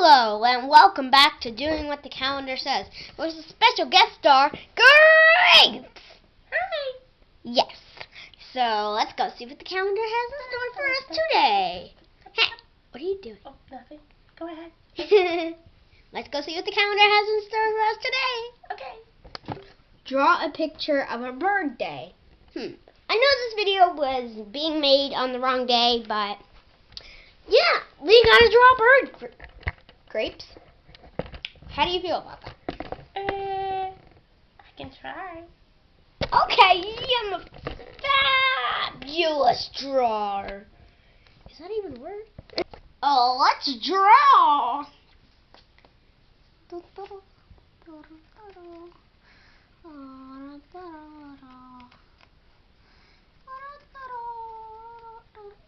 Hello, and welcome back to Doing What the Calendar Says. With a special guest star, Grapes! Hi! Yes. So, let's go see what the calendar has in store for us today. Hey, what are you doing? Oh, nothing. Go ahead. Let's go see what the calendar has in store for us today. Okay. Draw a picture of a bird day. I know this video was being made on the wrong day, but yeah, we gotta draw a bird. Grapes, how do you feel about that? I can try. Okay, I'm a fabulous drawer. Is that even a word? Oh, let's draw.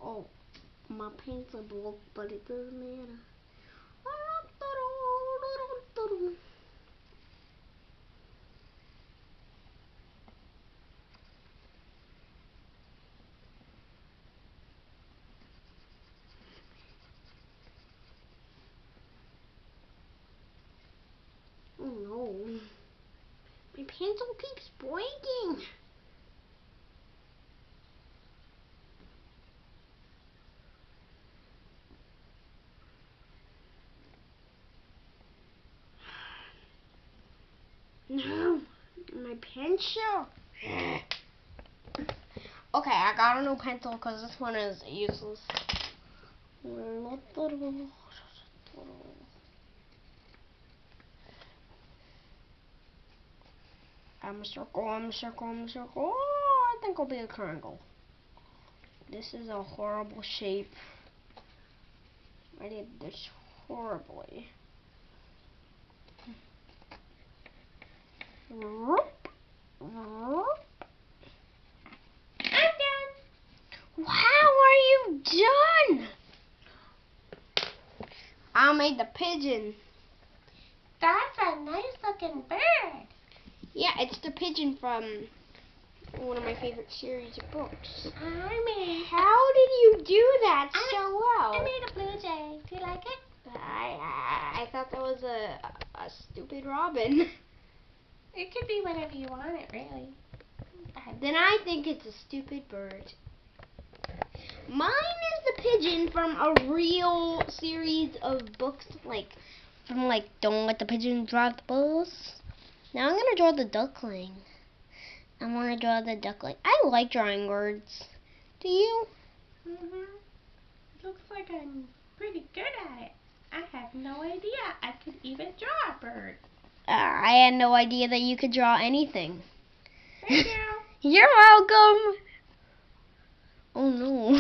Oh, my pencil broke, but it doesn't matter. Oh no, my pencil keeps breaking. No, my pencil. Okay, I got a new pencil because this one is useless. I'm a circle, I'm a circle, I'm a circle. Oh, I think I'll be a triangle. This is a horrible shape. I did this horribly. I'm done. How are you done? I made the pigeon. That's a nice looking bird. Yeah, it's the pigeon from one of my favorite series of books. How did you do that so well? I made a blue jay. Do you like it? I thought that was a stupid robin. It could be whatever you want it, really. Then I think it's a stupid bird. Mine is the pigeon from a real series of books, from Don't Let the Pigeon Drive the Bus. Now I'm gonna draw the duckling. I want to draw the duckling. I like drawing birds. Do you? Looks like I'm pretty good at it. I had no idea I could even draw a bird. I had no idea that you could draw anything. Thank you. You're welcome. Oh no.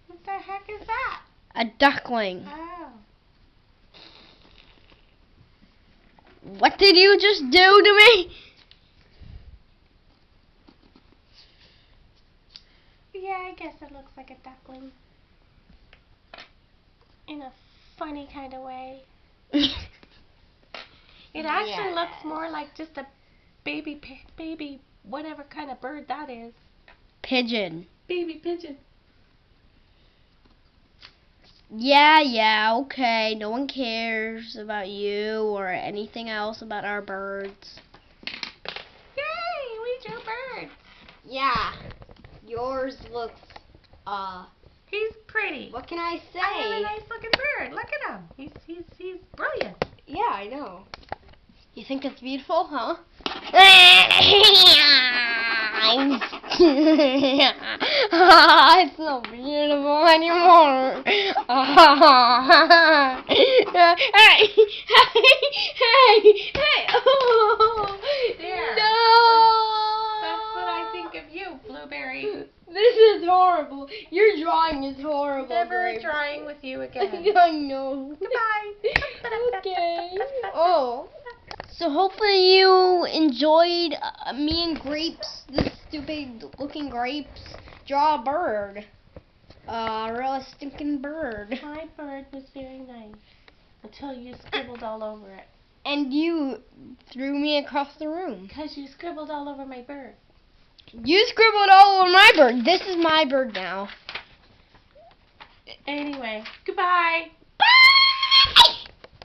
What the heck is that? A duckling. Oh. What did you just do to me? Yeah, I guess it looks like a duckling. In a funny kind of way. It actually looks more like just a baby, whatever kind of bird that is. Pigeon. Baby pigeon. Yeah, okay. No one cares about you or anything else about our birds. Yay, we drew birds. Yeah. Yours looks, He's pretty. what can I say? I have a nice looking bird. Look at him. He's brilliant. Yeah, I know. You think it's beautiful, huh? It's not beautiful anymore. Hey! Oh, There. no! That's what I think of you, Blueberry. This is horrible. Your drawing is horrible. Never Grapes. drawing with you again. I know. Goodbye. Okay. Oh. So hopefully you enjoyed me and Grapes, this stupid looking Grapes, draw a bird. A real stinking bird. My bird was very nice until you scribbled all over it. And you threw me across the room. Because you scribbled all over my bird. You scribbled all over my bird. This is my bird now. Anyway, goodbye.